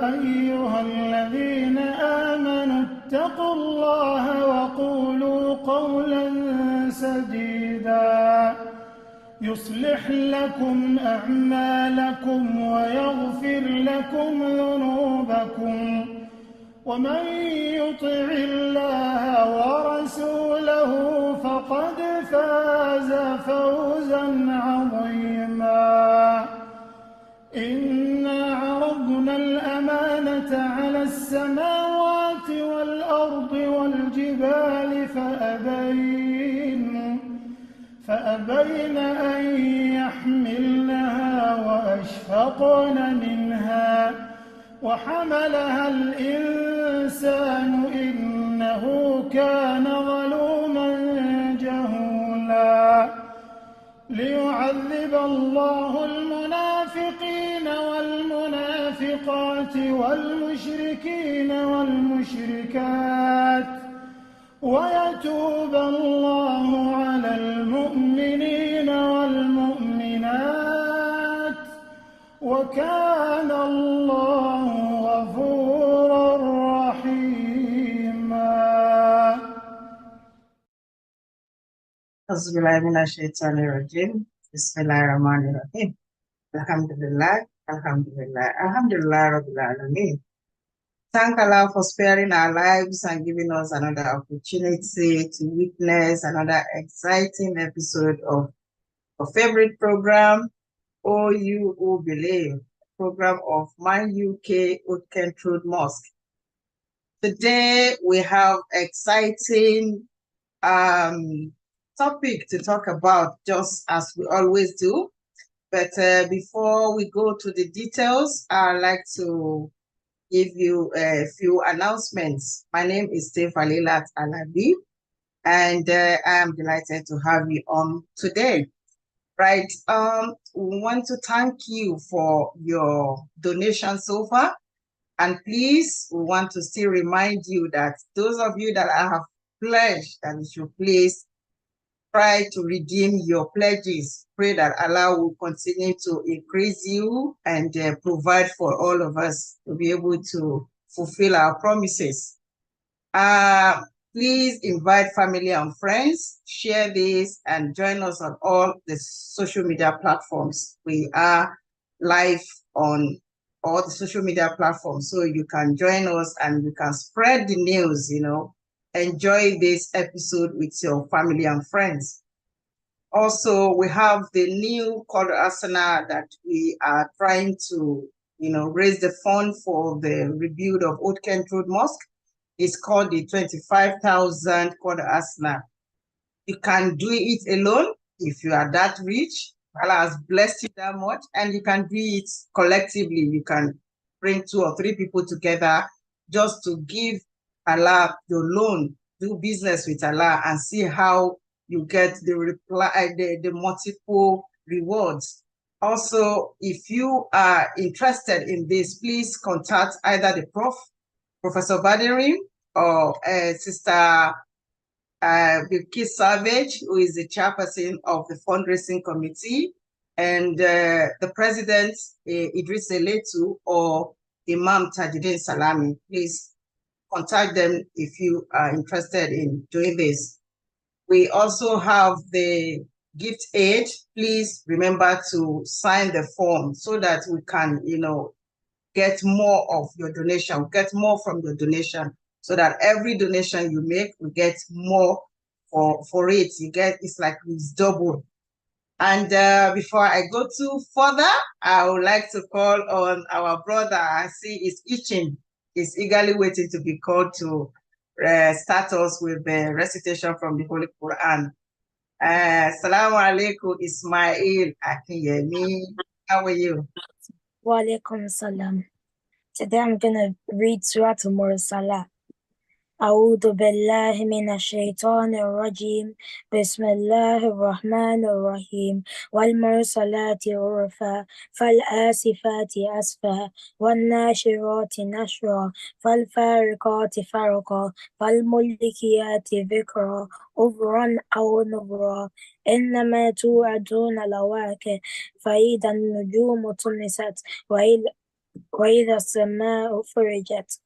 أيها الذين آمنوا اتقوا الله وقولوا قولا سديدا يصلح لكم أعمالكم ويغفر لكم ذنوبكم ومن يطع الله ورسوله فقد فاز فوزا عظيما إنا عرضنا الأمانة على السماوات والأرض والجبال فأبين أن يحملنها وأشفقن منها وحملها الإنسان إنه كان ظلوما جهولا ليعذب الله المنافقين والمنافقات والمشركين والمشركات ويتوب الله على المؤمنين والمؤمنات وكان الله غفورا رحيما. أعوذ بالله من الشيطان الرجيم. بسم الله الرحمن الرحيم. Alhamdulillah, Alhamdulillah, Alhamdulillah, Rabbil Alameen. Thank Allah for sparing our lives and giving us another opportunity to witness another exciting episode of our favorite program, Oh You Who Believe, program of MANUK Kent Road Mosque. Today we have exciting topic to talk about, just as we always do. But before we go to the details, I'd like to give you a few announcements. My name is Stefalilat Alabi, and I am delighted to have you on today. Right, we want to thank you for your donation so far. And please, we want to still remind you that those of you that have pledged, that you should please try to redeem your pledges. Pray that Allah will continue to increase you and provide for all of us to be able to fulfill our promises. Please invite family and friends, share this, and join us on all the social media platforms. We are live on all the social media platforms, so you can join us and you can spread the news, enjoy this episode with your family and friends. Also, we have the new call arsenal that we are trying to, raise the fund for the rebuild of Old Kent Road Mosque. It's called the 25,000 call arsenal. You can do it alone if you are that rich. Allah has blessed you that much, and you can do it collectively. You can bring 2 or 3 people together just to give Allah your loan, do business with Allah, and see how you get the multiple rewards. Also, if you are interested in this, please contact either the Professor Badiri, or Sister Bilkis Savage, who is the chairperson of the fundraising committee, and the president, Idris Eletu, or Imam Tajuddin Salami. Please contact them if you are interested in doing this. We also have the gift aid. Please remember to sign the form so that we can, get more of your donation, get more from your donation, so that every donation you make, we get more for it. It's like it's double. And before I go too further, I would like to call on our brother. I see he's itching. He's eagerly waiting to be called to start us with the recitation from the Holy Quran. Assalamu alaikum, Ismail Akinyemi. How are you? Wa alaikum salam. Today I'm going to read Surah Al-Mursalat. أعوذ بالله من الشيطان الرجيم. بسم الله الرحمن الرحيم. والمرسلات عرفا فالآسفات أسفا والناشرات نشرا فالفارقات فرقا فالملكيات ذكرا عذرا أو نذرا إنما توعدون لواقع فإذا النجوم طمست وإذا السماء فرجت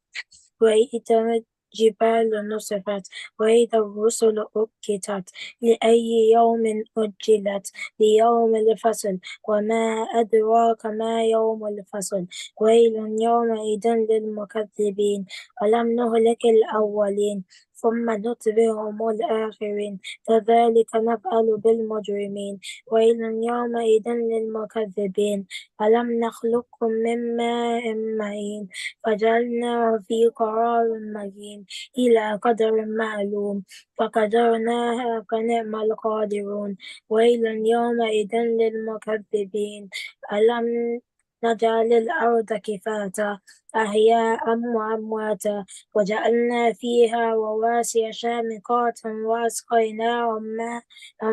وإذا الجبال نصفت وإذا الرسل أقتت لأي يوم أجلت ليوم الفصل وما أدراك ما يوم الفصل ويل يومئذ للمكذبين ألم نهلك الأولين ثم نتبعهم الآخرين كذلك نفعل بالمجرمين ويل يومئذ للمكذبين ألم نخلقكم من ماء مهين فجعلناه في قرار مكين إلى قدر معلوم فقدرناها فنعم القادرون ويل يومئذ للمكذبين ألم نجعل الأرض كفاتا أحياء وأمواتا وجعلنا فيها رواسي شامخات وأسقيناهم ماء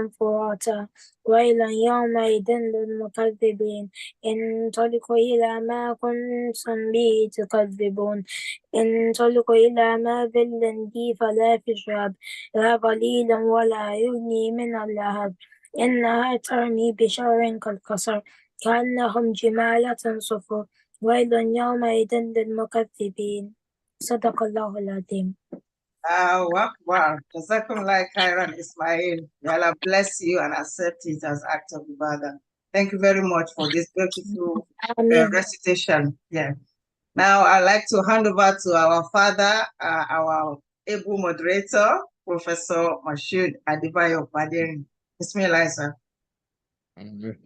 فراتا ويل يومئذ للمكذبين انطلقوا إلى ما كنتم به تكذبون انطلقوا إلى ما ظل به فلا شراب لا ظليل ولا يغني من اللهب إنها ترمي بشر كالقصر كأنهم جمالة صفر ويل يومئذ للمكذبين صدق الله العظيم. Wow. Jazakumullah khairan, Ismail. May Allah bless you and accept it as act of ibadah. Thank you very much for this beautiful recitation. Yeah. Now I'd like to hand over to our father, our able moderator, Professor Mashood Adibayo Badiri. Bismillah, sir.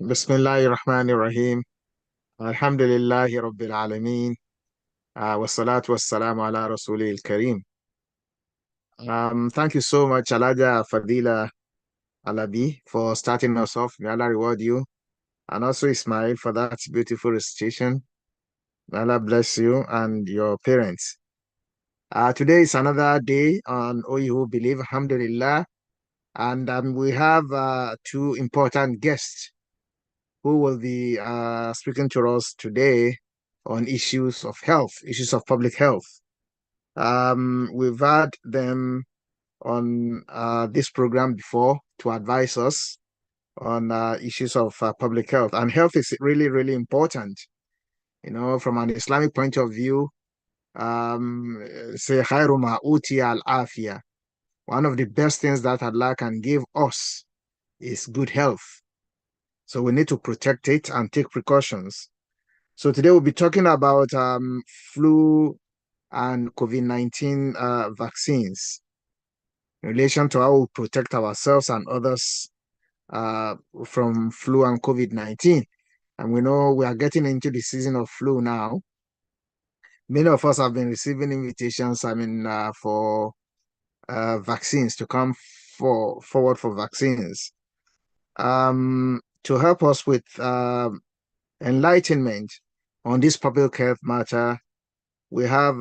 Bismillahir Rahmanir Rahim. Alhamdulillahi Rabbil Alameen. Wassalatu wassalamu ala Rasulil Kareem. Thank you so much, Alaja Fadila Alabi, for starting us off. May Allah reward you. And also Ismail for that beautiful recitation. May Allah bless you and your parents. Today is another day on O You Who Believe, Alhamdulillah. And we have two important guests who will be speaking to us today on issues of health, issues of public health. We've had them on this program before to advise us on issues of public health. And health is really, really important. You know, from an Islamic point of view, say, khairu ma utiya al-afiyah. One of the best things that Allah can give us is good health. So we need to protect it and take precautions. So today we'll be talking about flu and COVID-19 vaccines in relation to how we protect ourselves and others from flu and COVID-19. And we know we are getting into the season of flu now. Many of us have been receiving invitations, for vaccines to come forward for vaccines. To help us with enlightenment on this public health matter, we have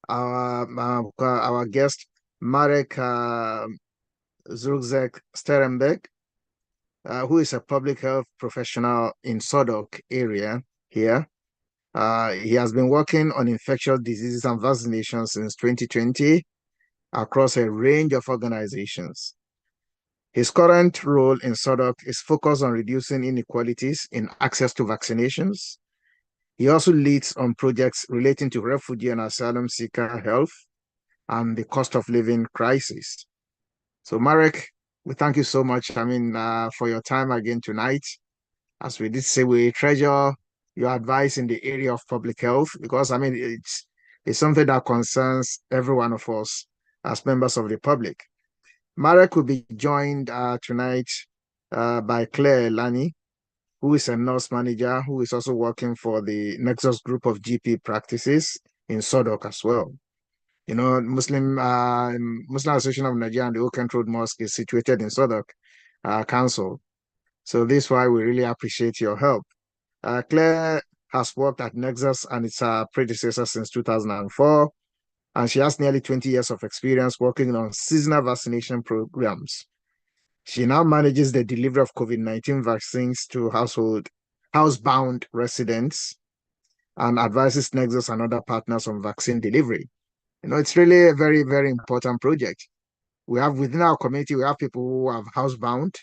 our guest Marek Zrugzek Sterenbeck, who is a public health professional in Sodok area here. He has been working on infectious diseases and vaccination since 2020 across a range of organizations. His current role in Sodok is focused on reducing inequalities in access to vaccinations. He also leads on projects relating to refugee and asylum seeker health and the cost of living crisis. So, Marek, we thank you so much, for your time again tonight. As we did say, we treasure your advice in the area of public health because, it's something that concerns every one of us as members of the public. Marek will be joined tonight by Claire Lani, who is a nurse manager who is also working for the Nexus group of GP practices in Sodok as well. You know, Muslim Association of Nigeria and the Kent Road Mosque is situated in Sodok Council. So this is why we really appreciate your help. Claire has worked at Nexus and its predecessor since 2004. and she has nearly 20 years of experience working on seasonal vaccination programs. She now manages the delivery of COVID-19 vaccines to housebound residents and advises Nexus and other partners on vaccine delivery. It's really a very, very important project. We have within our community, we have people who are housebound,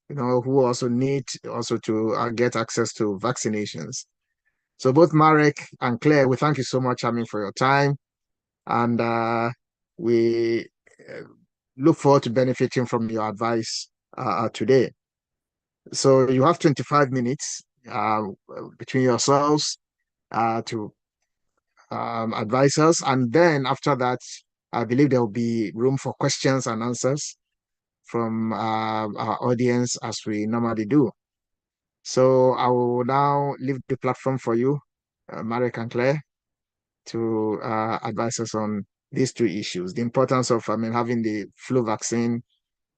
who also need also to get access to vaccinations. So both Marek and Claire, we thank you so much, for your time. And we look forward to benefiting from your advice today. So you have 25 minutes between yourselves to advise us. And then after that, I believe there will be room for questions and answers from our audience as we normally do. So I will now leave the platform for you, Marek and Claire, to advise us on these two issues, the importance of having the flu vaccine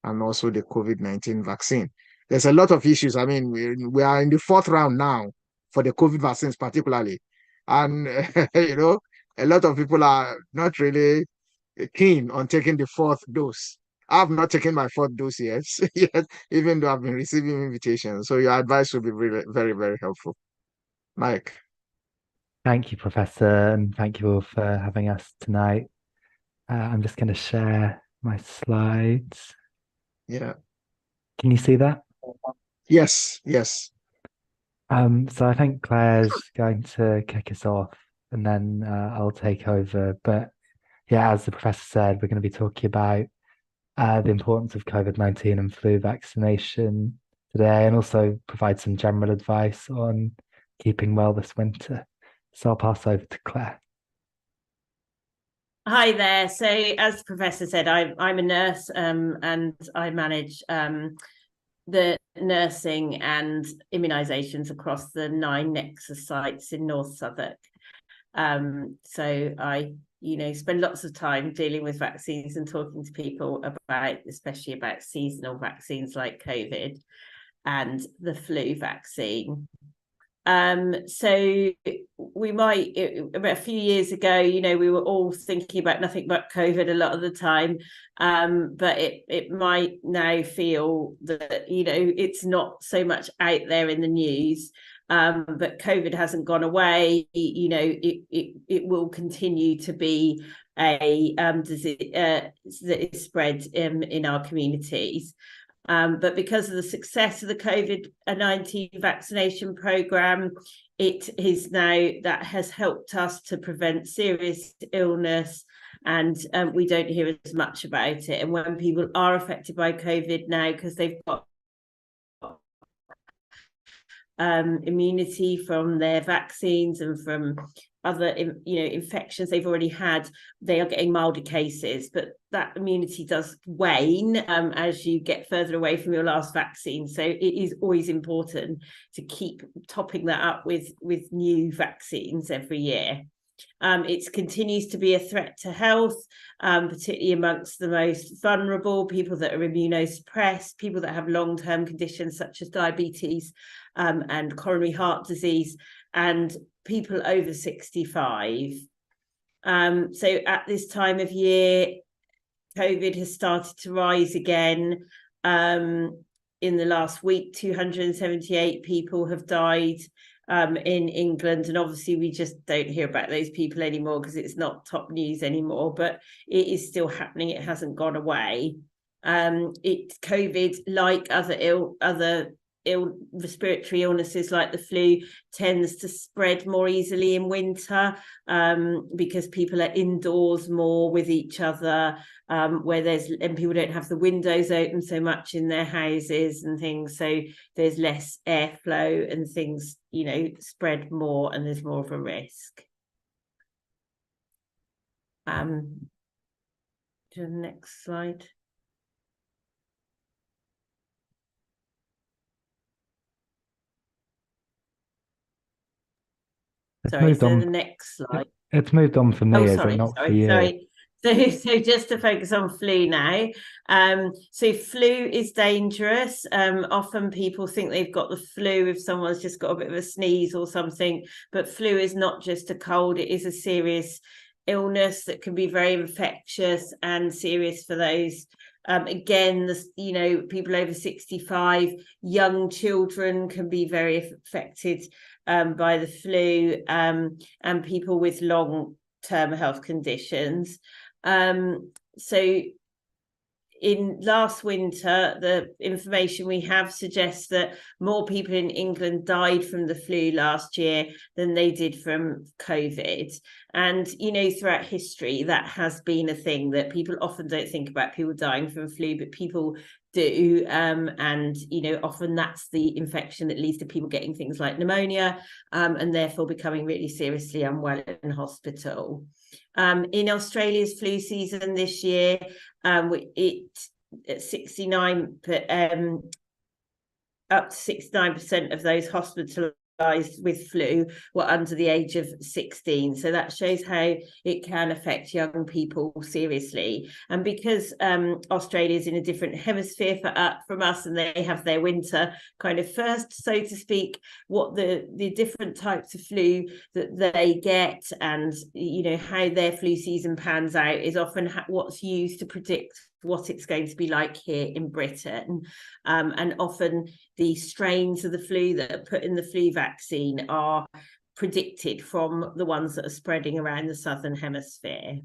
and also the COVID-19 vaccine. There's a lot of issues. We are in the 4th round now for the COVID vaccines particularly. And, a lot of people are not really keen on taking the 4th dose. I've not taken my 4th dose yet, even though I've been receiving invitations. So your advice will be really, very, very helpful. Mike. Thank you, Professor, and thank you all for having us tonight. I'm just going to share my slides. Yeah. Can you see that? Yes. So I think Claire's going to kick us off, and then I'll take over. But yeah, as the professor said, we're going to be talking about the importance of COVID-19 and flu vaccination today, and also provide some general advice on keeping well this winter. So I'll pass over to Claire. Hi there. So as the professor said, I'm a nurse and I manage the nursing and immunisations across the 9 Nexus sites in North Southwark. So I, spend lots of time dealing with vaccines and talking to people especially about seasonal vaccines like COVID and the flu vaccine. So we might, about a few years ago, we were all thinking about nothing but COVID a lot of the time. But it might now feel that, it's not so much out there in the news. But COVID hasn't gone away. It will continue to be a disease that is spread in our communities. But because of the success of the COVID-19 vaccination programme, that has helped us to prevent serious illness, and we don't hear as much about it. And when people are affected by COVID now, because they've got immunity from their vaccines and from other infections they've already had, they are getting milder cases, but that immunity does wane as you get further away from your last vaccine. So it is always important to keep topping that up with new vaccines every year. It continues to be a threat to health, particularly amongst the most vulnerable, people that are immunosuppressed, people that have long-term conditions such as diabetes and coronary heart disease, and people over 65. So at this time of year, COVID has started to rise again. In the last week, 278 people have died in England, and obviously we just don't hear about those people anymore because it's not top news anymore, but it is still happening. It hasn't gone away. COVID, like other respiratory illnesses like the flu, tends to spread more easily in winter because people are indoors more with each other, and people don't have the windows open so much in their houses and things, so there's less airflow and things spread more, and there's more of a risk. To the next slide. Sorry, so the next slide. It's moved on for me, is it not for you? Sorry. So just to focus on flu now. So flu is dangerous. Often people think they've got the flu if someone's just got a bit of a sneeze or something, but flu is not just a cold, it is a serious illness that can be very infectious and serious for those. Again, people over 65, young children can be very affected by the flu, and people with long-term health conditions. So in last winter, the information we have suggests that more people in England died from the flu last year than they did from COVID. And, throughout history, that has been a thing that people often don't think about, people dying from flu, but people do. And, often that's the infection that leads to people getting things like pneumonia, and therefore becoming really seriously unwell in hospital. In Australia's flu season this year, it at 69, up to 69% of those hospitalized with flu were under the age of 16. So that shows how it can affect young people seriously. And because Australia is in a different hemisphere from us, and they have their winter kind of first, so to speak, what the different types of flu that they get and how their flu season pans out is often what's used to predict what it's going to be like here in Britain. And often the strains of the flu that are put in the flu vaccine are predicted from the ones that are spreading around the southern hemisphere.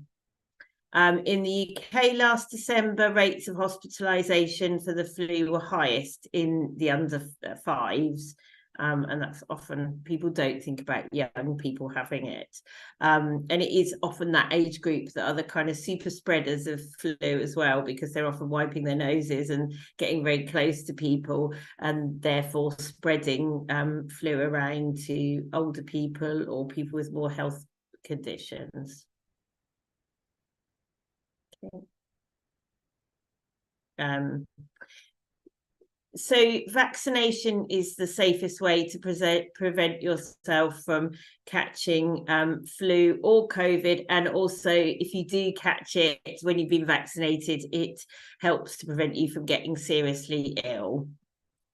In the UK last December, rates of hospitalisation for the flu were highest in the under fives. And that's often, people don't think about young people having it. And it is often that age group that are the kind of super spreaders of flu as well, because they're often wiping their noses and getting very close to people, and therefore spreading flu around to older people or people with more health conditions. Okay. So vaccination is the safest way to prevent yourself from catching flu or COVID. And also, if you do catch it when you've been vaccinated, it helps to prevent you from getting seriously ill.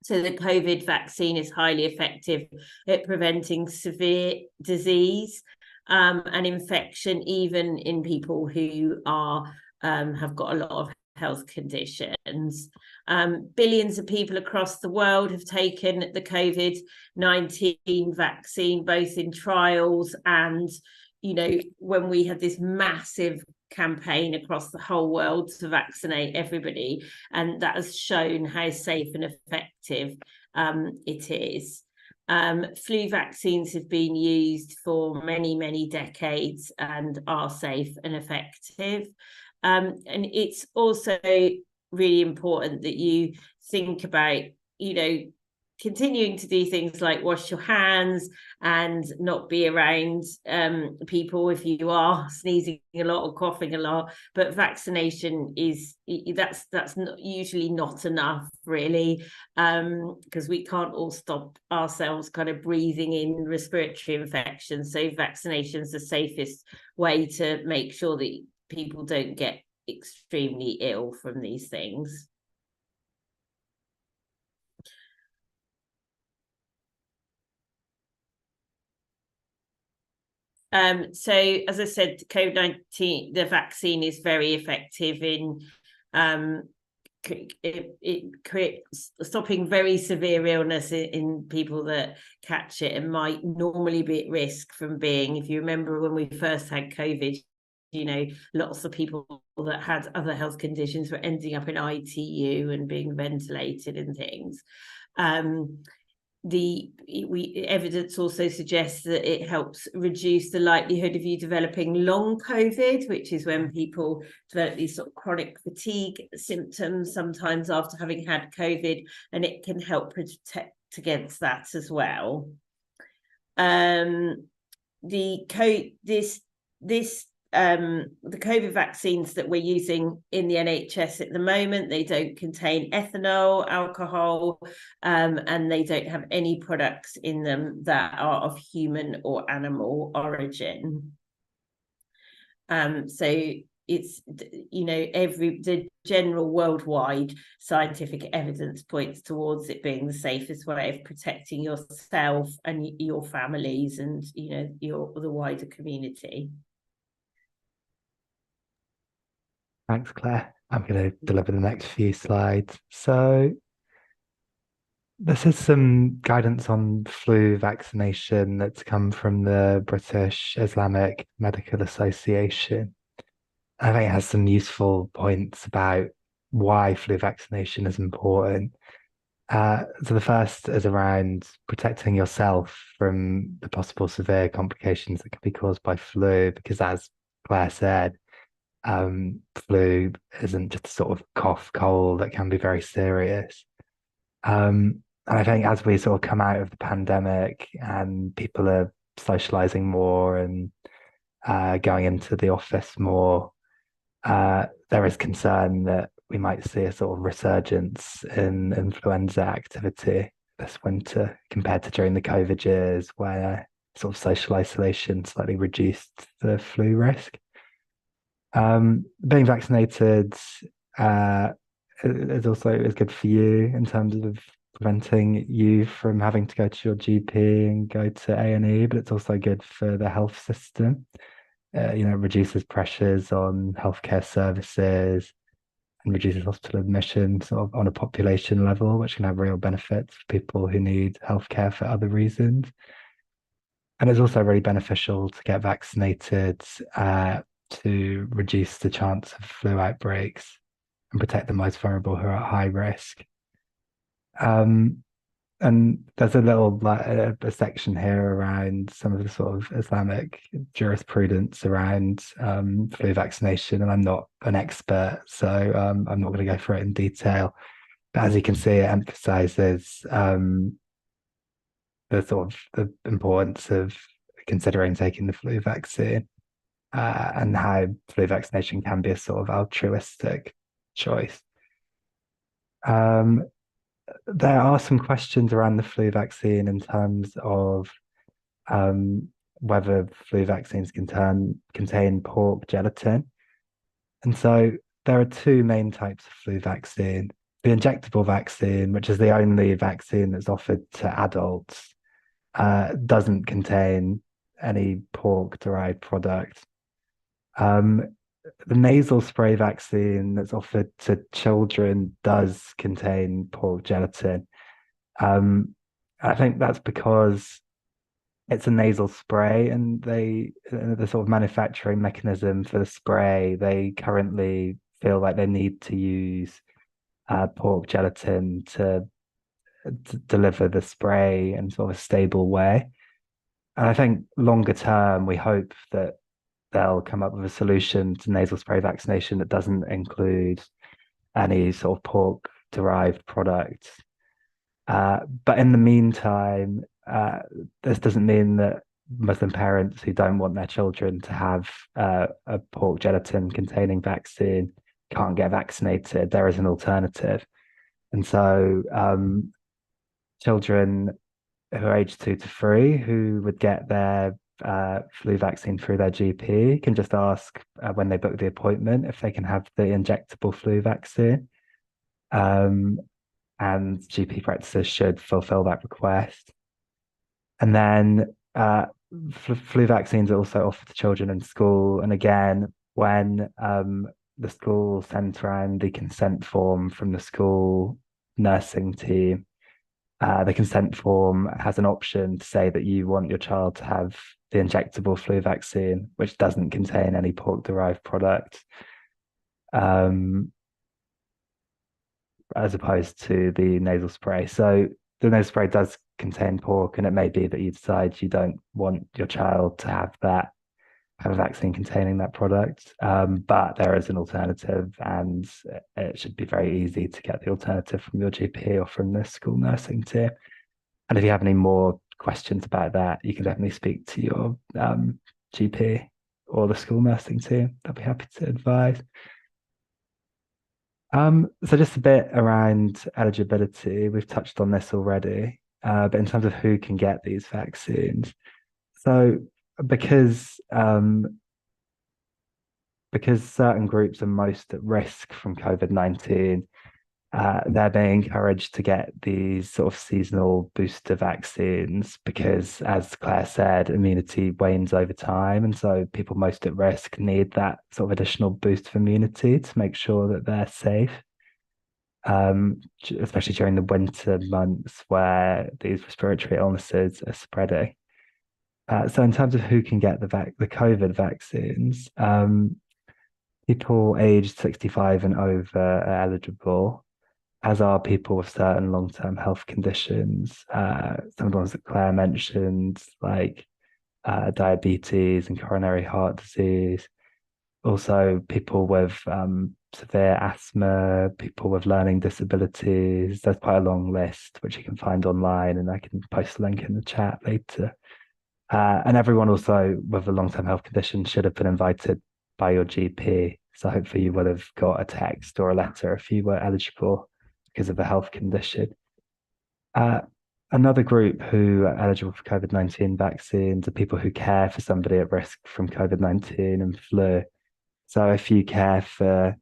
So the COVID vaccine is highly effective at preventing severe disease and infection, even in people who are have got a lot of health conditions. Billions of people across the world have taken the COVID-19 vaccine, both in trials and, when we had this massive campaign across the whole world to vaccinate everybody. And that has shown how safe and effective it is. Flu vaccines have been used for many, many decades and are safe and effective. And it's also really important that you think about, continuing to do things like wash your hands and not be around people if you are sneezing a lot or coughing a lot. But vaccination that's not usually not enough, really, because we can't all stop ourselves kind of breathing in respiratory infections. So vaccination is the safest way to make sure that people don't get extremely ill from these things. So as I said, COVID-19, the vaccine is very effective in stopping very severe illness in people that catch it and might normally be at risk from being, if you remember when we first had COVID, lots of people that had other health conditions were ending up in ITU and being ventilated and things. Evidence also suggests that it helps reduce the likelihood of you developing long COVID, which is when people develop these sort of chronic fatigue symptoms, sometimes after having had COVID, and it can help protect against that as well. The COVID vaccines that we're using in the NHS at the moment, they don't contain ethanol, alcohol, and they don't have any products in them that are of human or animal origin. So it's, the general worldwide scientific evidence points towards it being the safest way of protecting yourself and your families and, the wider community. Thanks, Claire. I'm going to deliver the next few slides. So this is some guidance on flu vaccination that's come from the British Islamic Medical Association. I think it has some useful points about why flu vaccination is important. So the first is around protecting yourself from the possible severe complications that can be caused by flu, because as Claire said, flu isn't just a sort of cough, cold that can be very serious. And I think as we sort of come out of the pandemic and people are socializing more and going into the office more, there is concern that we might see a sort of resurgence in influenza activity this winter compared to during the COVID years, where sort of social isolation slightly reduced the flu risk. Being vaccinated is good for you in terms of preventing you from having to go to your GP and go to A&E, but it's also good for the health system. It reduces pressures on healthcare services and reduces hospital admissions sort of on a population level, which can have real benefits for people who need healthcare for other reasons. And it's also really beneficial to get vaccinated to reduce the chance of flu outbreaks and protect the most vulnerable who are at high risk. And there's a little a section here around some of the sort of Islamic jurisprudence around flu vaccination, and I'm not an expert, so I'm not going to go through it in detail. But as you can see, it emphasizes the sort of the importance of considering taking the flu vaccine and how flu vaccination can be a sort of altruistic choice. There are some questions around the flu vaccine in terms of whether flu vaccines contain pork gelatin. And so there are two main types of flu vaccine. The injectable vaccine, which is the only vaccine that's offered to adults, doesn't contain any pork-derived product. The nasal spray vaccine that's offered to children does contain pork gelatin. I think that's because it's a nasal spray, and the sort of manufacturing mechanism for the spray, they currently feel like they need to use pork gelatin to deliver the spray in sort of a stable way. And I think longer term, we hope that they'll come up with a solution to nasal spray vaccination that doesn't include any sort of pork-derived products. But in the meantime, this doesn't mean that Muslim parents who don't want their children to have a pork gelatin containing vaccine can't get vaccinated. There is an alternative. And so children who are aged 2 to 3 who would get their flu vaccine through their GP can just ask when they book the appointment if they can have the injectable flu vaccine. And GP practices should fulfill that request. And then flu vaccines are also offered to children in school. And again, when the school sends around the consent form from the school nursing team, the consent form has an option to say that you want your child to have the injectable flu vaccine, which doesn't contain any pork-derived product, as opposed to the nasal spray. So the nasal spray does contain pork, and it may be that you decide you don't want your child to have a vaccine containing that product. But there is an alternative, and it should be very easy to get the alternative from your GP or from the school nursing team. And if you have any more questions about that, you can definitely speak to your GP or the school nursing team. They'll be happy to advise. So just a bit around eligibility. We've touched on this already, but in terms of who can get these vaccines. So because certain groups are most at risk from COVID-19, they're being encouraged to get these sort of seasonal booster vaccines because, as Claire said, immunity wanes over time. And so people most at risk need that sort of additional boost of immunity to make sure that they're safe, especially during the winter months where these respiratory illnesses are spreading. So in terms of who can get the COVID vaccines, people aged 65 and over are eligible, as are people with certain long-term health conditions. Some of the ones that Claire mentioned, like diabetes and coronary heart disease. Also, people with severe asthma, people with learning disabilities. There's quite a long list, which you can find online, and I can post a link in the chat later. And everyone also with a long-term health condition should have been invited by your GP. So hopefully you would have got a text or a letter if you were eligible because of a health condition. Another group who are eligible for COVID-19 vaccines are people who care for somebody at risk from COVID-19 and flu. So if you care for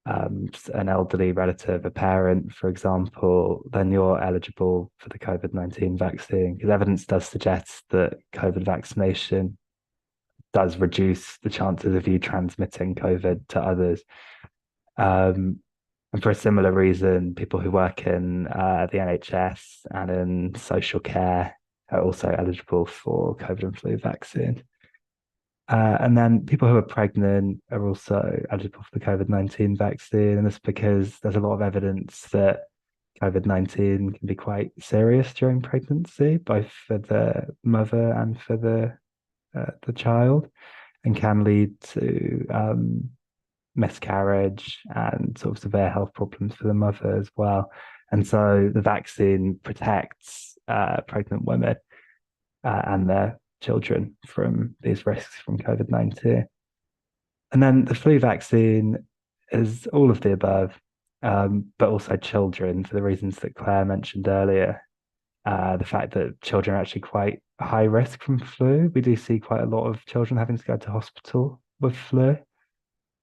an elderly relative, a parent, for example, then you're eligible for the COVID-19 vaccine, because evidence does suggest that COVID vaccination does reduce the chances of you transmitting COVID to others. And for a similar reason, people who work in the NHS and in social care are also eligible for COVID and flu vaccine. And then people who are pregnant are also eligible for the COVID-19 vaccine. And that's because there's a lot of evidence that COVID-19 can be quite serious during pregnancy, both for the mother and for the child, and can lead to miscarriage and sort of severe health problems for the mother as well. And so the vaccine protects pregnant women and their children from these risks from COVID-19. And then the flu vaccine is all of the above, but also children for the reasons that Claire mentioned earlier. The fact that children are actually quite high risk from flu. We do see quite a lot of children having to go to hospital with flu.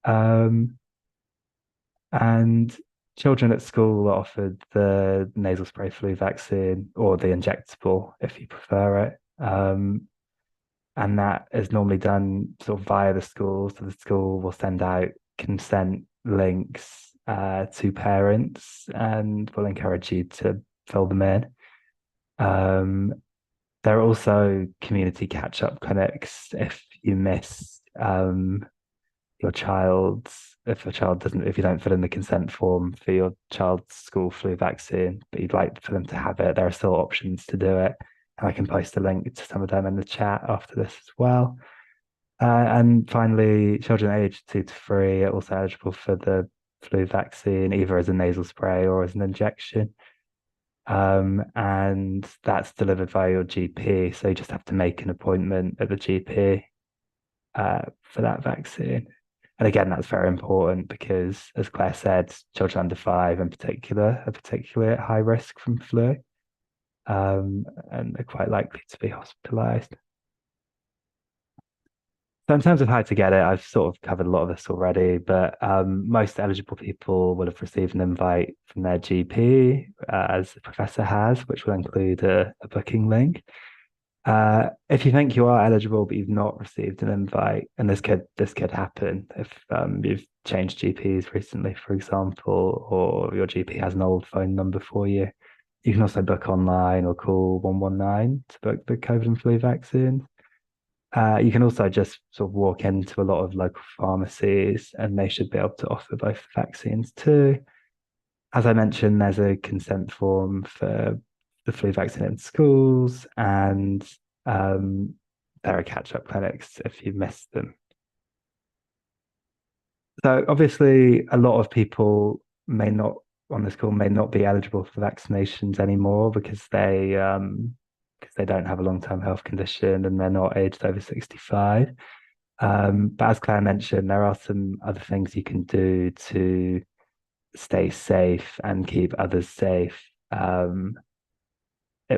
And children at school are offered the nasal spray flu vaccine or the injectable if you prefer it. And that is normally done sort of via the school. So the school will send out consent links to parents and will encourage you to fill them in. There are also community catch-up clinics if you miss your child's, if you don't fill in the consent form for your child's school flu vaccine, but you'd like for them to have it, there are still options to do it. And I can post a link to some of them in the chat after this as well. And finally, children aged 2 to 3 are also eligible for the flu vaccine, either as a nasal spray or as an injection. And that's delivered via your GP. So you just have to make an appointment at the GP for that vaccine. And again, that's very important because, as Claire said, children under 5 in particular are particularly at high risk from flu, and are quite likely to be hospitalized. So in terms of how to get it, I've sort of covered a lot of this already, but most eligible people will have received an invite from their GP, as the professor has, which will include a booking link. If you think you are eligible but you've not received an invite, and this could happen if you've changed GPs recently, for example, or your GP has an old phone number for you, you can also book online or call 119 to book the COVID and flu vaccine. You can also just sort of walk into a lot of local pharmacies and they should be able to offer both vaccines too. As I mentioned, there's a consent form for the flu vaccine in schools, and there are catch-up clinics if you missed them. So obviously, a lot of people on this call may not be eligible for vaccinations anymore because they don't have a long-term health condition and they're not aged over 65. But as Claire mentioned, there are some other things you can do to stay safe and keep others safe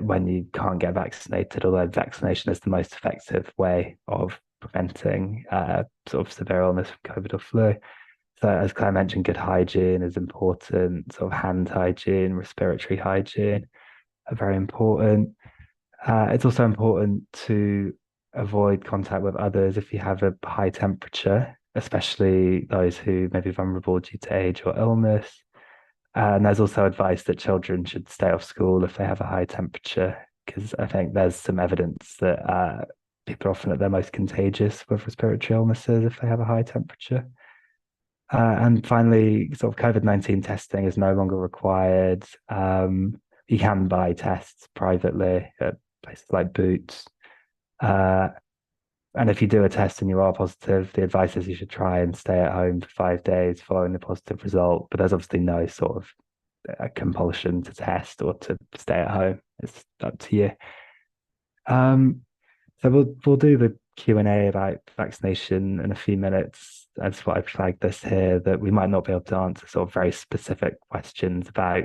when you can't get vaccinated, although vaccination is the most effective way of preventing sort of severe illness from COVID or flu. So as Claire mentioned, good hygiene is important. Sort of hand hygiene, respiratory hygiene are very important. It's also important to avoid contact with others if you have a high temperature, especially those who may be vulnerable due to age or illness. And there's also advice that children should stay off school if they have a high temperature, because I think there's some evidence that people are often at their most contagious with respiratory illnesses if they have a high temperature. And finally, sort of COVID-19 testing is no longer required. You can buy tests privately at places like Boots. And if you do a test and you are positive, the advice is you should try and stay at home for 5 days following the positive result. But there's obviously no sort of compulsion to test or to stay at home. It's up to you. So we'll do the Q&A about vaccination in a few minutes. That's why I've flagged this here, that we might not be able to answer sort of very specific questions about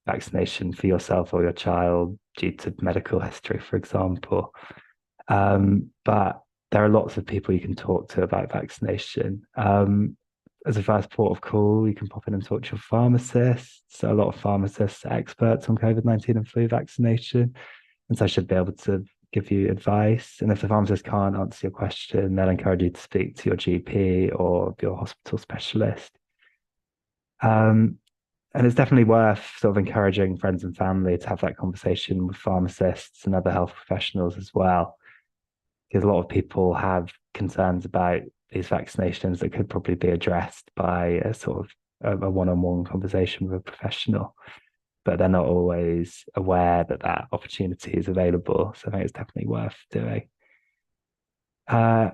vaccination for yourself or your child due to medical history, for example. But there are lots of people you can talk to about vaccination. As a first port of call, you can pop in and talk to your pharmacist. So a lot of pharmacists are experts on COVID-19 and flu vaccination, and so I should be able to give you advice. And if the pharmacist can't answer your question, they'll encourage you to speak to your GP or your hospital specialist. And it's definitely worth sort of encouraging friends and family to have that conversation with pharmacists and other health professionals as well, because a lot of people have concerns about these vaccinations that could probably be addressed by a sort of a one-on-one conversation with a professional, but they're not always aware that that opportunity is available. So I think it's definitely worth doing. And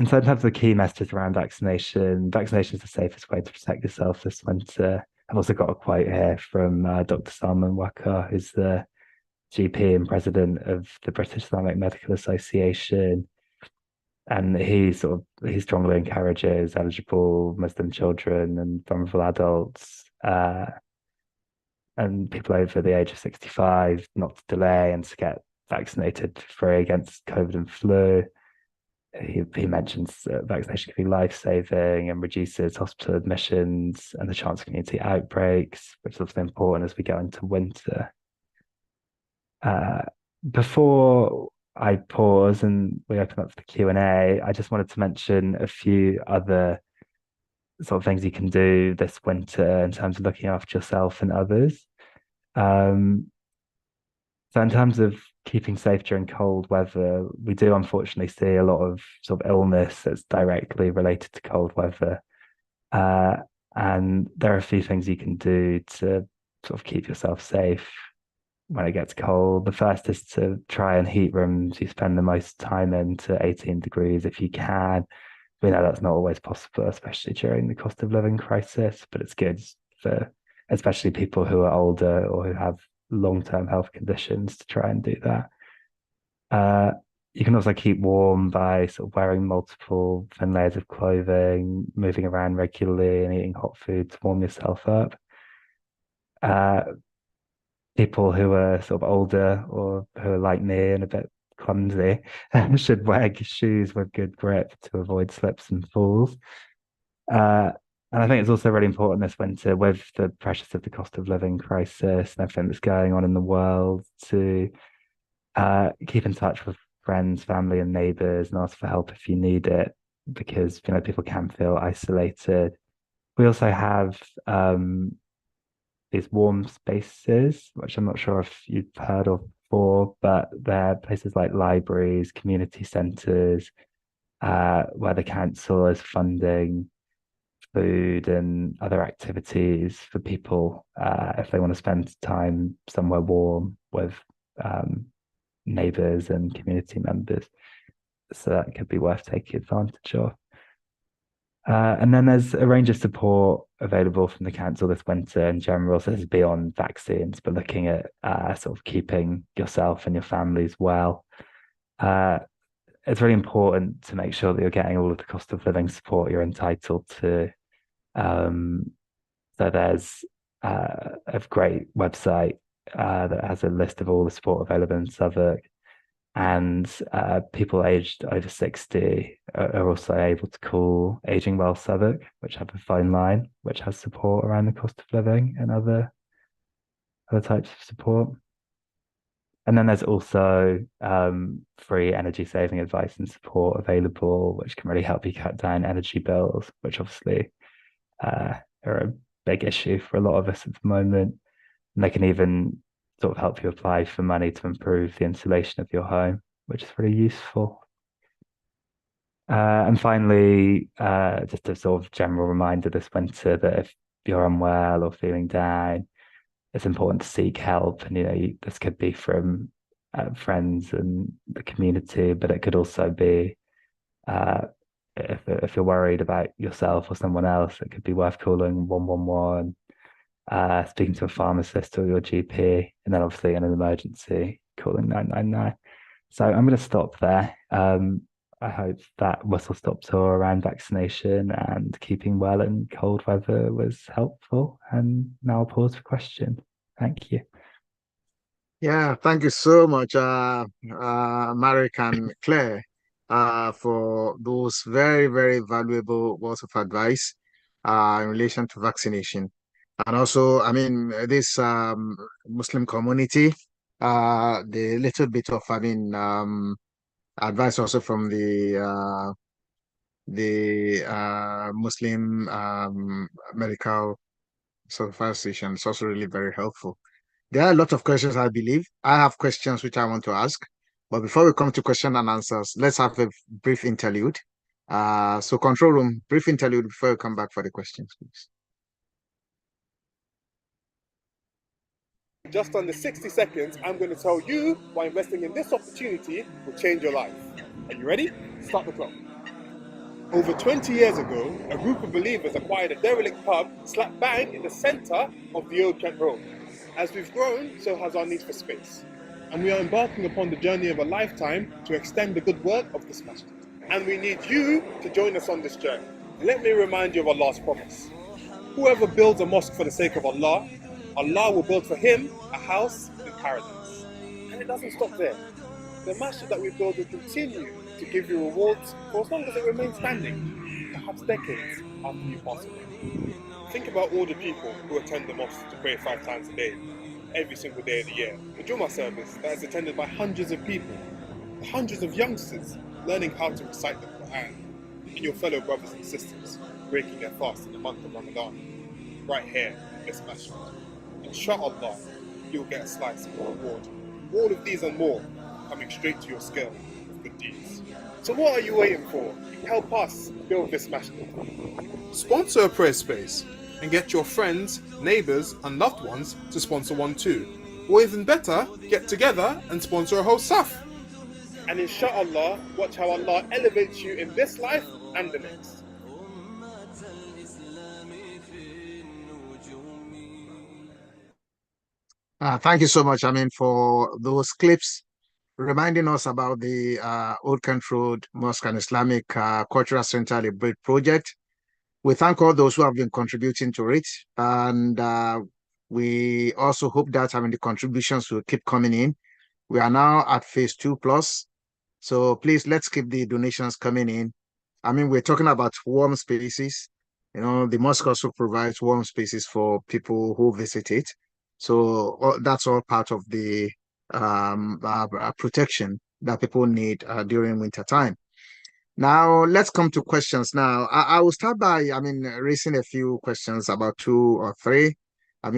so in terms of the key messages around vaccination is the safest way to protect yourself this winter. I've also got a quote here from Dr. Salman Wakar, who's the GP and president of the British Islamic Medical Association. And he strongly encourages eligible Muslim children and vulnerable adults and people over the age of 65 not to delay and to get vaccinated for free against COVID and flu. He mentions that vaccination can be life-saving and reduces hospital admissions and the chance of community outbreaks, which is also important as we go into winter. Before I pause and we open up for the Q&A, I just wanted to mention a few other sort of things you can do this winter in terms of looking after yourself and others. So in terms of keeping safe during cold weather, we do unfortunately see a lot of sort of illness that's directly related to cold weather. And there are a few things you can do to sort of keep yourself safe when it gets cold. The first is to try and heat rooms you spend the most time in to 18 degrees if you can. We know that's not always possible, especially during the cost of living crisis, but it's good for especially people who are older or who have long-term health conditions to try and do that. You can also keep warm by sort of wearing multiple thin layers of clothing, moving around regularly and eating hot food to warm yourself up. People who are sort of older or who are like me and a bit clumsy should wear shoes with good grip to avoid slips and falls. And I think it's also really important this winter, with the pressures of the cost of living crisis and everything that's going on in the world, to keep in touch with friends, family, and neighbours and ask for help if you need it, because people can feel isolated. We also have these warm spaces, which I'm not sure if you've heard of before, but they're places like libraries, community centres, where the council is funding food and other activities for people if they want to spend time somewhere warm with neighbours and community members. So that could be worth taking advantage of. And then there's a range of support available from the council this winter in general. So this is beyond vaccines, but looking at sort of keeping yourself and your families well. It's really important to make sure that you're getting all of the cost of living support you're entitled to. So there's a great website that has a list of all the support available in Southwark. And people aged over 60 are also able to call Aging Well Southwark, which have a phone line, which has support around the cost of living and other types of support. And then there's also free energy saving advice and support available, which can really help you cut down energy bills, which obviously are a big issue for a lot of us at the moment. And they can even sort of help you apply for money to improve the insulation of your home, which is really useful. And finally, just a sort of general reminder this winter that if you're unwell or feeling down, it's important to seek help. And, this could be from friends and the community, but it could also be if you're worried about yourself or someone else, it could be worth calling 111, speaking to a pharmacist or your GP, and then obviously in an emergency, calling 999. So I'm going to stop there. I hope that whistle-stop tour around vaccination and keeping well in cold weather was helpful. And now I'll pause for questions. Thank you. Yeah, thank you so much, Marek and Claire, for those very, very valuable words of advice in relation to vaccination. And also, I mean, this Muslim community, the little bit of, advice also from the Muslim medical association is also really very helpful. There are a lot of questions, I believe. I have questions which I want to ask. But before we come to question and answers, let's have a brief interlude. So control room, brief interlude before we come back for the questions, please. Just under 60 seconds, I'm going to tell you why investing in this opportunity will change your life. Are you ready? Start the clock. Over 20 years ago, a group of believers acquired a derelict pub slap bang in the centre of the old Kent Road. As we've grown, so has our need for space. And we are embarking upon the journey of a lifetime to extend the good work of this masjid. And we need you to join us on this journey. Let me remind you of Allah's promise. Whoever builds a mosque for the sake of Allah, Allah will build for him a house in paradise. And it doesn't stop there. The masjid that we build will continue to give you rewards for as long as it remains standing, perhaps decades after you pass away. Think about all the people who attend the mosque to pray 5 times a day, every single day of the year. The Jummah service that is attended by hundreds of people, hundreds of youngsters learning how to recite the Quran, and your fellow brothers and sisters breaking their fast in the month of Ramadan, right here in this masjid. Inshallah, you'll get a slice of the reward. All of these and more coming straight to your scale of good deeds. So what are you waiting for? Help us build this masjid. Sponsor a prayer space and get your friends, neighbours and loved ones to sponsor one too. Or even better, get together and sponsor a whole saf. And inshallah, watch how Allah elevates you in this life and the next. Thank you so much, for those clips reminding us about the Old Kent Road Mosque and Islamic Cultural Center Liberate project. We thank all those who have been contributing to it, and we also hope that the contributions will keep coming in. We are now at phase 2+, so please let's keep the donations coming in. We're talking about warm spaces. The mosque also provides warm spaces for people who visit it. So that's all part of the protection that people need during winter time. Now, let's come to questions now. I will start by, raising a few questions, about 2 or 3,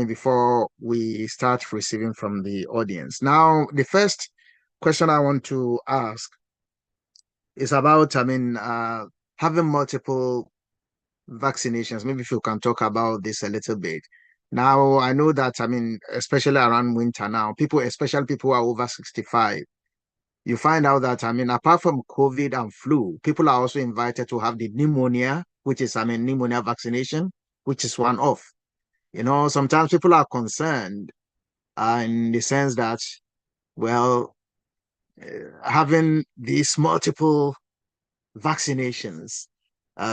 before we start receiving from the audience. Now, the first question I want to ask is about, having multiple vaccinations. Maybe if you can talk about this a little bit. Now, I know that, especially around winter now, especially people who are over 65, you find out that, apart from COVID and flu, people are also invited to have the pneumonia, which is, pneumonia vaccination, which is one off. Sometimes people are concerned in the sense that, well, having these multiple vaccinations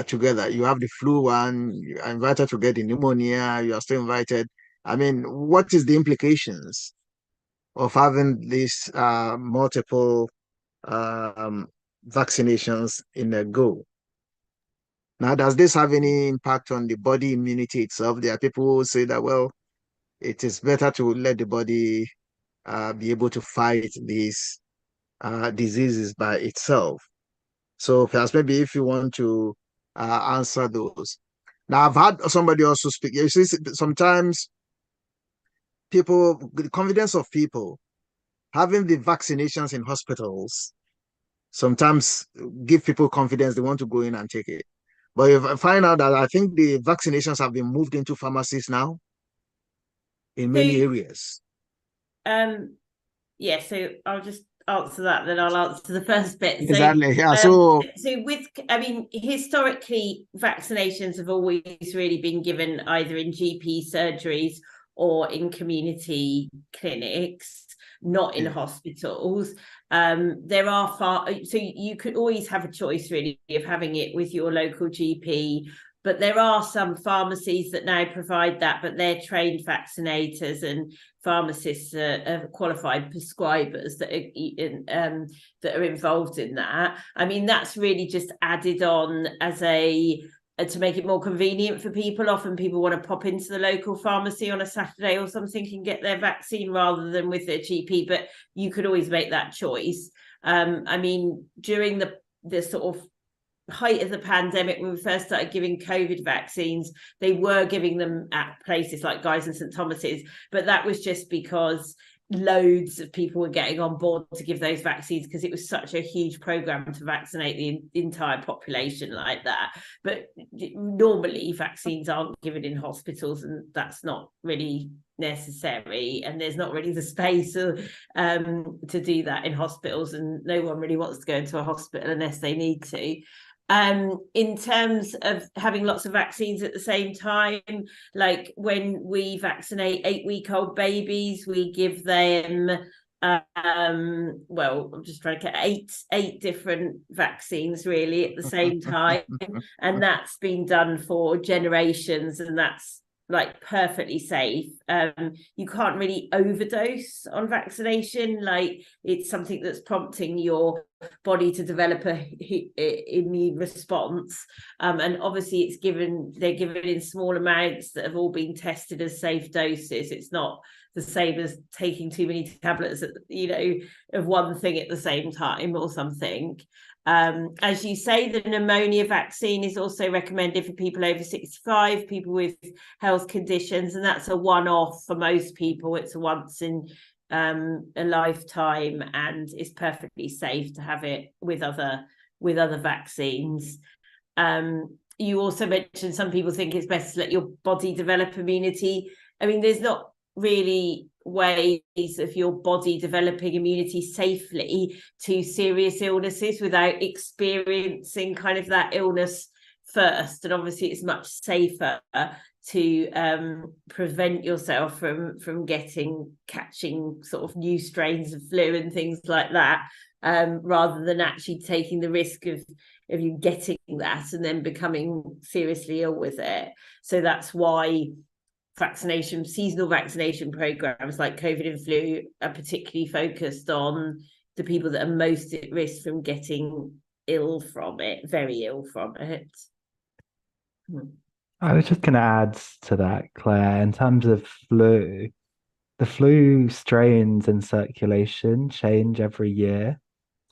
together, you have the flu one, you are invited to get the pneumonia, you are still invited. What is the implications of having these multiple vaccinations in a go. Now, does this have any impact on the body immunity itself? There are people who say that, well, it is better to let the body be able to fight these diseases by itself. So perhaps maybe if you want to answer those. Now, I've had somebody also speak. You see, sometimes the confidence of people having the vaccinations in hospitals sometimes give people confidence they want to go in and take it. But if I find out that I think the vaccinations have been moved into pharmacies now in many areas. Yeah, so I'll just answer that, then I'll answer the first bit. Exactly. Yeah. So with, I mean, historically, vaccinations have always really been given either in GP surgeries or in community clinics, not in hospitals. There are so you could always have a choice really of having it with your local GP, but there are some pharmacies that now provide that, but they're trained vaccinators, and pharmacists are qualified prescribers that are involved in that. I mean, that's really just added on as to make it more convenient for people. Often people want to pop into the local pharmacy on a Saturday or something and get their vaccine rather than with their GP, but you could always make that choice. I mean, during the sort of height of the pandemic, when we first started giving COVID vaccines, they were giving them at places like Guy's and St Thomas's, but that was just because loads of people were getting on board to give those vaccines because it was such a huge program to vaccinate the entire population like that. But normally vaccines aren't given in hospitals, and that's not really necessary, and there's not really the space to do that in hospitals, and no one really wants to go into a hospital unless they need to. In terms of having lots of vaccines at the same time, like when we vaccinate 8-week-old babies, we give them well, I'm just trying to get eight different vaccines really at the same time, and that's been done for generations, and that's like perfectly safe. You can't really overdose on vaccination, like it's something that's prompting your body to develop a immune response, and obviously they're given in small amounts that have all been tested as safe doses. It's not the same as taking too many tablets of one thing at the same time or something. As you say, the pneumonia vaccine is also recommended for people over 65, people with health conditions, and that's a one-off for most people. It's a once in a lifetime, and it's perfectly safe to have it with other vaccines. You also mentioned some people think it's best to let your body develop immunity. I mean, there's not really ways of your body developing immunity safely to serious illnesses without experiencing kind of that illness first, and obviously it's much safer to prevent yourself from catching sort of new strains of flu and things like that, rather than actually taking the risk of you getting that and then becoming seriously ill with it. So that's why seasonal vaccination programs like COVID and flu are particularly focused on the people that are most at risk from getting ill from it, very ill from it. I was just going to add to that, Claire, in terms of flu, the flu strains in circulation change every year.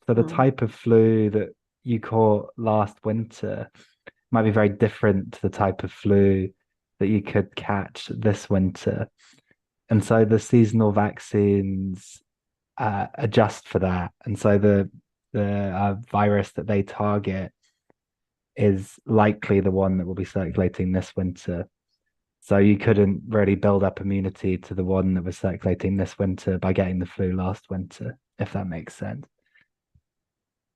So the type of flu that you caught last winter might be very different to the type of flu that you could catch this winter. And so the seasonal vaccines adjust for that. And so the virus that they target is likely the one that will be circulating this winter. So you couldn't really build up immunity to the one that was circulating this winter by getting the flu last winter, if that makes sense.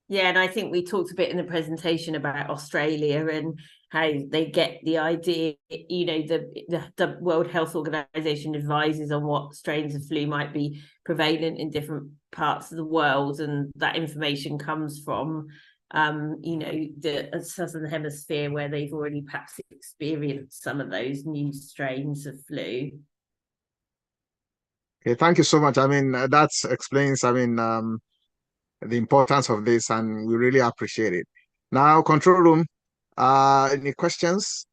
Yeah, and I think we talked a bit in the presentation about Australia and how they get the idea, the World Health Organization advises on what strains of flu might be prevalent in different parts of the world, and that information comes from the Southern Hemisphere, where they've already perhaps experienced some of those new strains of flu. Okay, thank you so much. I mean, that explains, the importance of this, and we really appreciate it. Now, control room, any questions?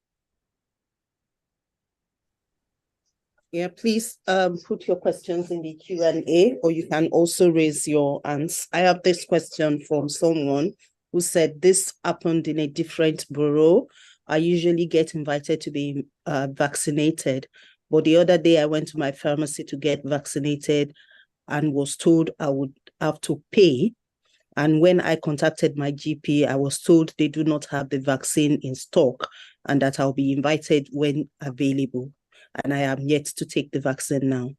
Yeah, please put your questions in the Q&A, or you can also raise your hands. I have this question from someone who said this happened in a different borough. I usually get invited to be vaccinated, but the other day I went to my pharmacy to get vaccinated and was told I would have to pay. And when I contacted my GP, I was told they do not have the vaccine in stock and that I'll be invited when available. And I am yet to take the vaccine now.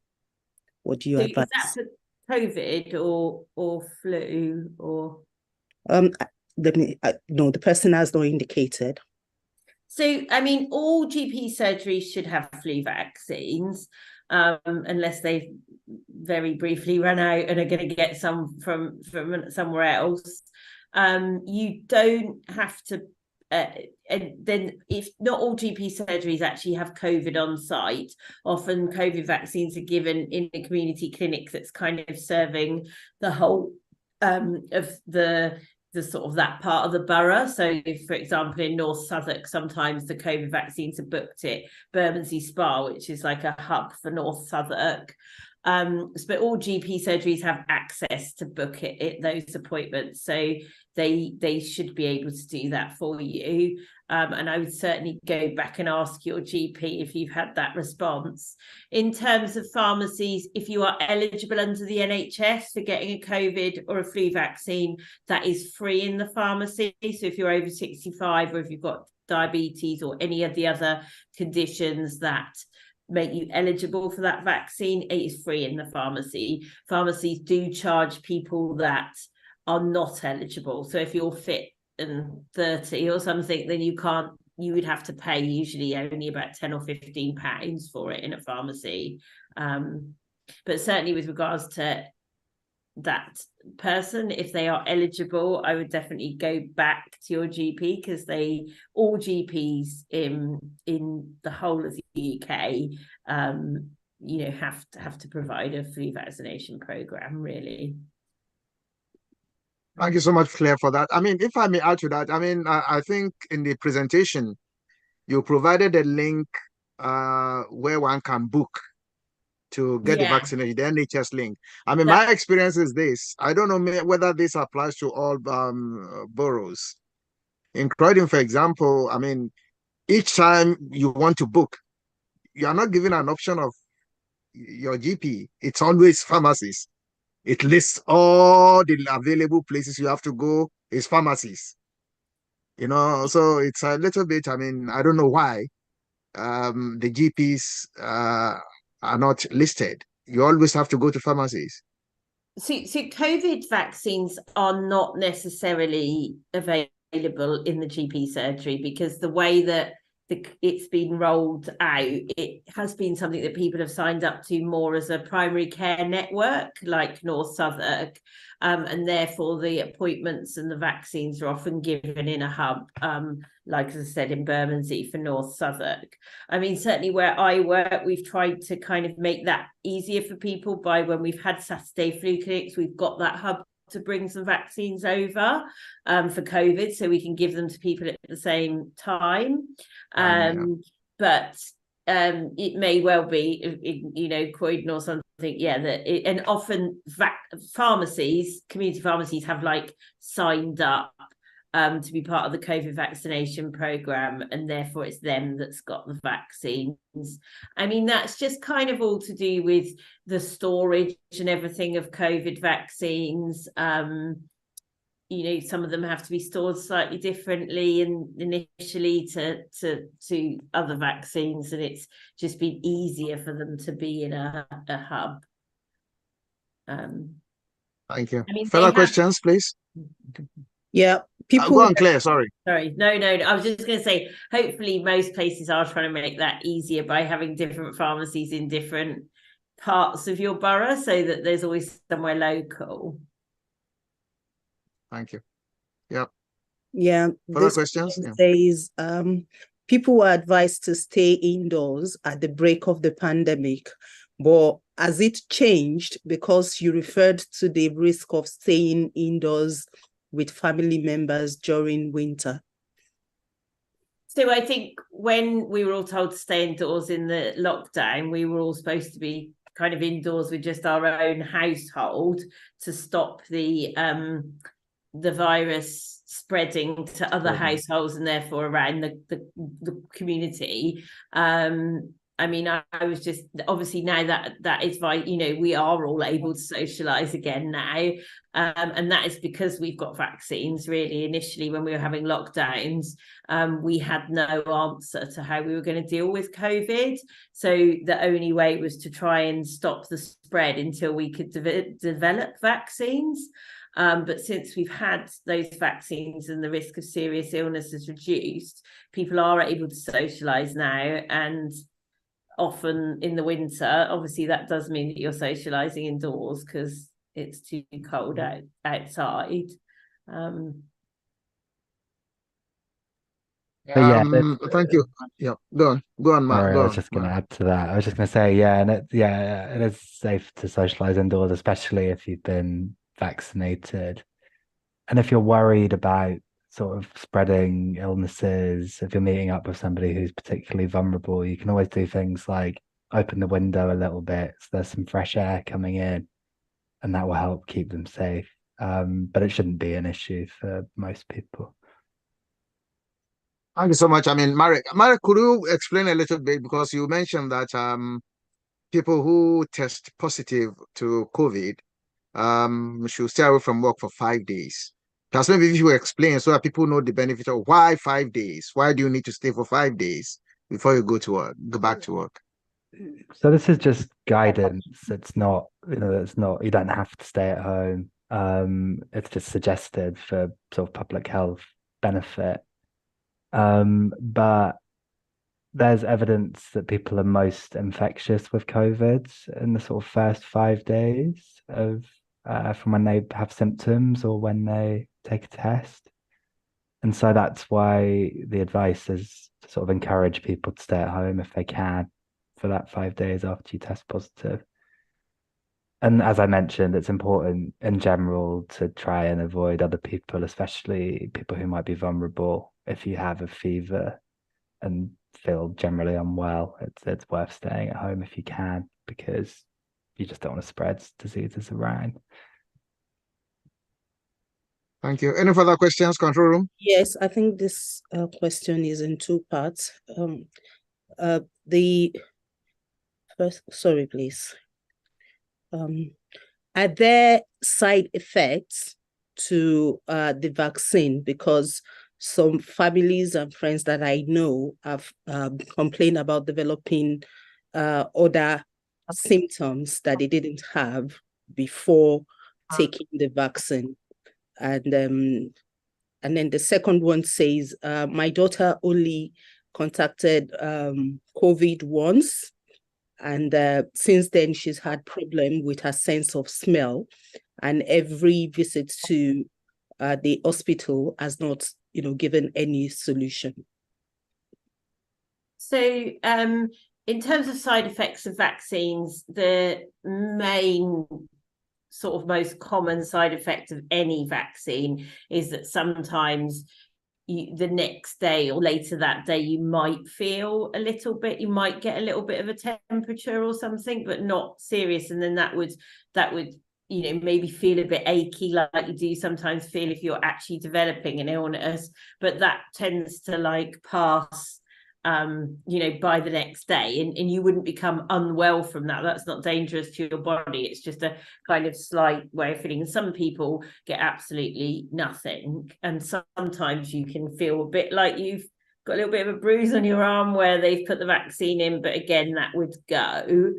What do you advise? Is that for COVID or flu or? No, the person has not indicated. So, I mean, all GP surgeries should have flu vaccines, unless they've very briefly run out and are going to get some from somewhere else. You don't have to. And then if not all GP surgeries actually have COVID on site, often COVID vaccines are given in a community clinic that's kind of serving the whole of the sort of that part of the borough. So if, for example, in North Southwark, sometimes the COVID vaccines are booked at Bermondsey Spa, which is like a hub for North Southwark. But all GP surgeries have access to book those appointments, so they should be able to do that for you. And I would certainly go back and ask your GP if you've had that response. In terms of pharmacies, if you are eligible under the NHS for getting a COVID or a flu vaccine, that is free in the pharmacy. So if you're over 65 or if you've got diabetes or any of the other conditions that make you eligible for that vaccine, it is free in the pharmacy. Pharmacies do charge people that are not eligible. So if you're fit and 30 or something, then you would have to pay usually only about 10 or 15 pounds for it in a pharmacy. But certainly with regards to that person, if they are eligible, I would definitely go back to your GP, because all GPs in the whole of the UK have to provide a flu vaccination program, really. Thank you so much, Claire, for that. I mean, if I may add to that, I mean, I think in the presentation, you provided a link where one can book to get the vaccination, the NHS link. I mean, my experience is this. I don't know whether this applies to all boroughs. In Croydon, for example, I mean, each time you want to book, you are not given an option of your GP. It's always pharmacies. It lists all the available places you have to go is pharmacies. So it's a little bit, I mean, I don't know why the GPs are not listed. You always have to go to pharmacies. So COVID vaccines are not necessarily available in the GP surgery, because the way that it's been rolled out, it has been something that people have signed up to more as a primary care network like North Southwark, and therefore the appointments and the vaccines are often given in a hub, like as I said, in Bermondsey for North Southwark. I mean, certainly where I work, we've tried to kind of make that easier for people by, when we've had Saturday flu clinics, we've got that hub to bring some vaccines over for COVID, so we can give them to people at the same time. But it may well be, Croydon or something, and often community pharmacies have like signed up to be part of the COVID vaccination program, and therefore it's them that's got the vaccines. I mean, that's just kind of all to do with the storage and everything of COVID vaccines. Some of them have to be stored slightly differently initially to other vaccines, and it's just been easier for them to be in a hub. Thank you. I mean, further questions, please? Yeah. Go on, Claire, sorry. Sorry, no, I was just going to say, hopefully most places are trying to make that easier by having different pharmacies in different parts of your borough, so that there's always somewhere local. Thank you. Yep. Yeah. Further questions? Says, people were advised to stay indoors at the break of the pandemic, But has it changed because you referred to the risk of staying indoors with family members during winter? So I think when we were all told to stay indoors in the lockdown, we were all supposed to be kind of indoors with just our own household to stop the virus spreading to other households and therefore around the community. I mean, I was just obviously now that is why, you know, we are all able to socialize again now. And that is because we've got vaccines. Really, initially, when we were having lockdowns, we had no answer to how we were going to deal with COVID. So the only way was to try and stop the spread until we could develop vaccines. But since we've had those vaccines and the risk of serious illness is reduced, people are able to socialize now. And often in the winter, obviously that does mean that you're socializing indoors because it's too cold outside. Thank you. Yeah, go on, Mark. Sorry, Go I was on, just going to Mark. add to that. I was just going to say, yeah, and it is safe to socialize indoors, especially if you've been vaccinated. And if you're worried about sort of spreading illnesses, if you're meeting up with somebody who's particularly vulnerable, you can always do things like open the window a little bit so there's some fresh air coming in, and that will help keep them safe. But it shouldn't be an issue for most people. Thank you so much. I mean, Marek, could you explain a little bit, because you mentioned that people who test positive to COVID should stay away from work for 5 days. Perhaps maybe if you explain so that people know the benefit of why 5 days. Why do you need to stay for 5 days before you go back to work? So this is just guidance. It's not, you don't have to stay at home. It's just suggested for sort of public health benefit. But there's evidence that people are most infectious with COVID in the sort of first 5 days of from when they have symptoms or when they take a test. And so that's why the advice is to sort of encourage people to stay at home if they can for that 5 days after you test positive. And as I mentioned, it's important in general to try and avoid other people, especially people who might be vulnerable. If you have a fever and feel generally unwell, it's worth staying at home if you can, because you just don't want to spread diseases around. Thank you. Any further questions, control room? Yes, I think this question is in two parts. The first, sorry, please. Are there side effects to the vaccine? Because some families and friends that I know have complained about developing other symptoms that they didn't have before taking the vaccine. And then the second one says, my daughter only contacted COVID once, and since then she's had problem with her sense of smell, and every visit to the hospital has not, given any solution. So in terms of side effects of vaccines, the main sort of most common side effect of any vaccine is that sometimes the next day or later that day you might feel a little bit, you might get a little bit of a temperature or something, but not serious. And then that would maybe feel a bit achy, like you do sometimes feel if you're actually developing an illness, but that tends to pass by the next day, and you wouldn't become unwell from that. That's not dangerous to your body. It's just a kind of slight way of feeling. And some people get absolutely nothing, and sometimes you can feel a bit like you've got a little bit of a bruise on your arm where they've put the vaccine in, but again, that would go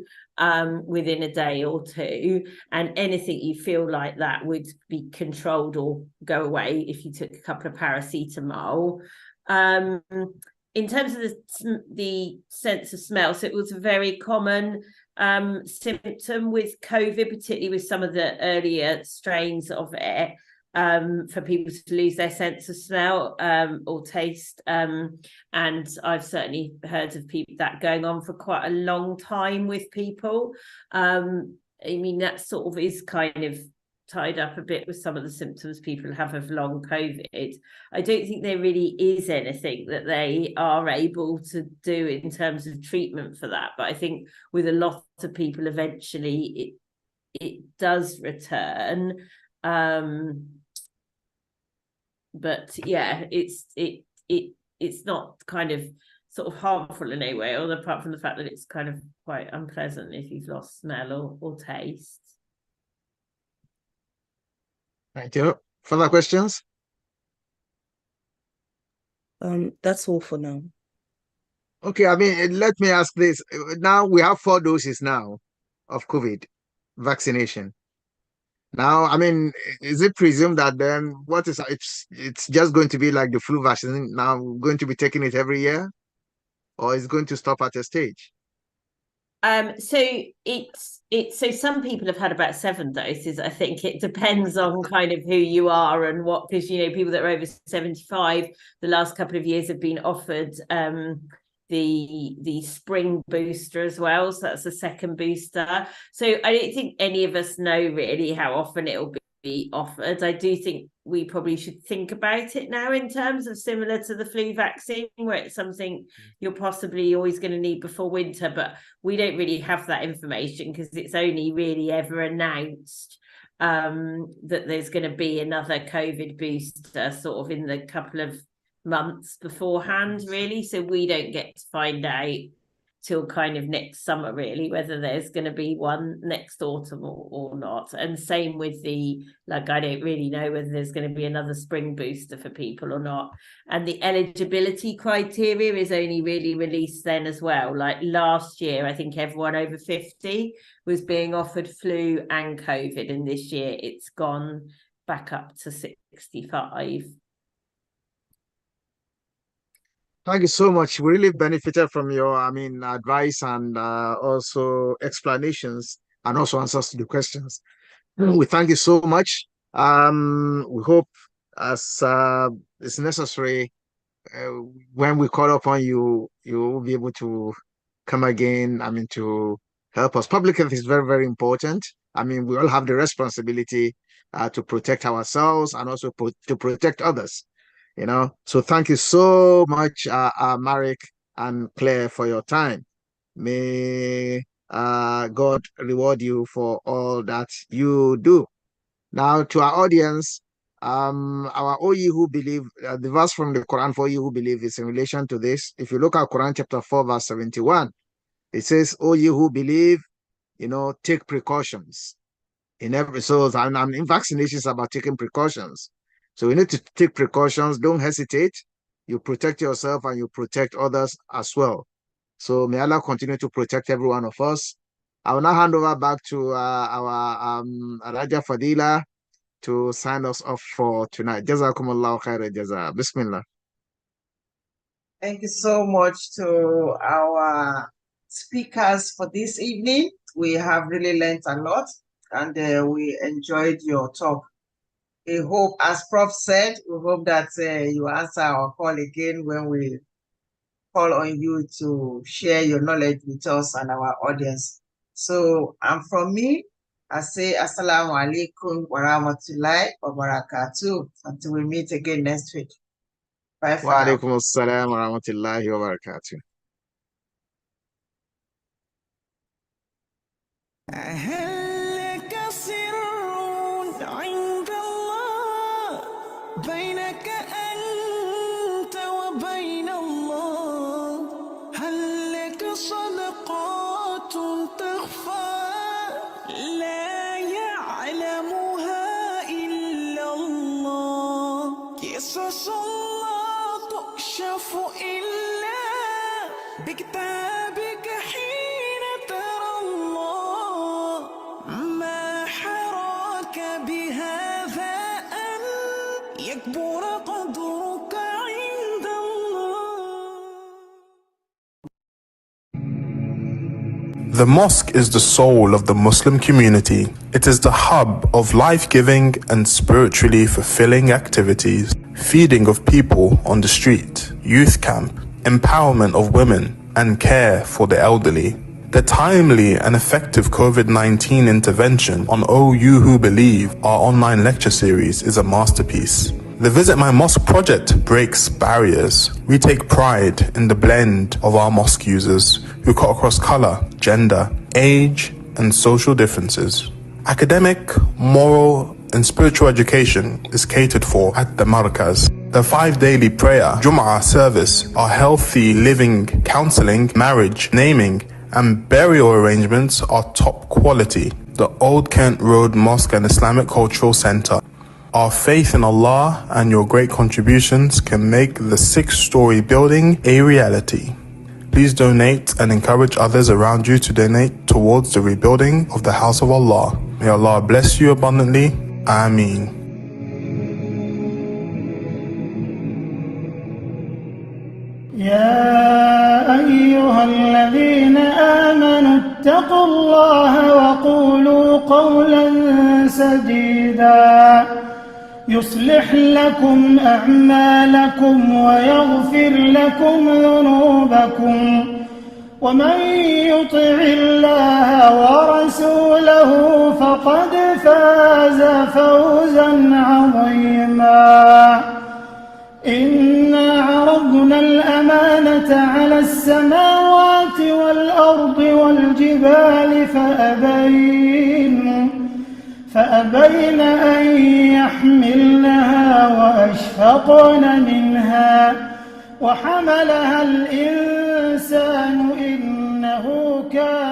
within a day or two, and anything you feel like that would be controlled or go away if you took a couple of paracetamol. In terms of the sense of smell, so it was a very common symptom with COVID, particularly with some of the earlier strains of it. for people to lose their sense of smell or taste. And I've certainly heard of people that going on for quite a long time with people. I mean, that sort of is kind of tied up a bit with some of the symptoms people have of long COVID. I don't think there really is anything that they are able to do in terms of treatment for that. But I think with a lot of people, eventually it does return. But yeah, it's not kind of sort of harmful in any way, although apart from the fact that it's kind of quite unpleasant if you've lost smell or taste. Thank you. Further questions? That's all for now. Okay, I mean, let me ask this. Now we have 4 doses now of COVID vaccination. Now, I mean, is it presumed that then it's just going to be like the flu vaccine now, going to be taking it every year, or is it going to stop at a stage? So so some people have had about 7 doses. I think it depends on kind of who you are and what, because people that are over 75 the last couple of years have been offered the spring booster as well, so that's the second booster. So I don't think any of us know really how often it'll be offered. I do think we probably should think about it now in terms of similar to the flu vaccine, where it's something you're possibly always going to need before winter, but we don't really have that information because it's only really ever announced that there's going to be another COVID booster sort of in the couple of months beforehand, really. So we don't get to find out till kind of next summer, really, whether there's going to be one next autumn or not. And same with I don't really know whether there's going to be another spring booster for people or not. And the eligibility criteria is only really released then as well. Like last year, I think everyone over 50 was being offered flu and COVID, and this year it's gone back up to 65. Thank you so much. We really benefited from your, advice and also explanations and also answers to the questions. We thank you so much. We hope as is necessary, when we call upon you, you will be able to come again, to help us. Public health is very, very important. We all have the responsibility to protect ourselves and also to protect others. So thank you so much, Marek and Claire, for your time. May God reward you for all that you do. Now, to our audience, our O ye who believe, the verse from the Quran for you who believe is in relation to this. If you look at Quran chapter 4, verse 71, it says, O ye who believe, take precautions in every source. And in vaccinations about taking precautions. So we need to take precautions. Don't hesitate. You protect yourself and you protect others as well. So may Allah continue to protect every one of us. I will now hand over back to our Raja Fadila to sign us off for tonight. Jazakumullahu khairan jaza. Bismillah. Thank you so much to our speakers for this evening. We have really learned a lot and we enjoyed your talk. We hope, as Prof said, we hope that you answer our call again when we call on you to share your knowledge with us and our audience. So, and from me, I say Assalamu alaikum wa rahmatullahi wa barakatuh. Until we meet again next week. Bye for now. Wa alaikum assalam wa rahmatullahi wa barakatuh. بينك أنت وبين الله هل لك صدقات تخفى لا يعلمها إلا الله قصص لا تكشف إلا بكتابك حين ترى الله ما حراك بهذا يكبر قدرك عند الله The mosque is the soul of the Muslim community. It is the hub of life-giving and spiritually fulfilling activities, feeding of people on the street, youth camp, empowerment of women, and care for the elderly. The timely and effective COVID-19 intervention on Oh You Who Believe, our online lecture series, is a masterpiece. The Visit My Mosque project breaks barriers. We take pride in the blend of our mosque users who cut across color, gender, age, and social differences. Academic, moral, and spiritual education is catered for at the Markaz. The 5 daily prayer, Jum'ah service, our healthy living, counseling, marriage, naming, and burial arrangements are top quality. The Old Kent Road Mosque and Islamic Cultural Center. Our faith in Allah and your great contributions can make the 6-story building a reality. Please donate and encourage others around you to donate towards the rebuilding of the House of Allah. May Allah bless you abundantly. Ameen. يا أيها الذين آمنوا اتقوا الله وقولوا قولا سديدا يصلح لكم أعمالكم ويغفر لكم ذنوبكم ومن يطع الله ورسوله فقد فاز فوزا عظيما إنا عرضنا الأمانة على السماوات والأرض والجبال فأبين أن يحملنها وأشفقن منها وحملها الإنسان إنه كان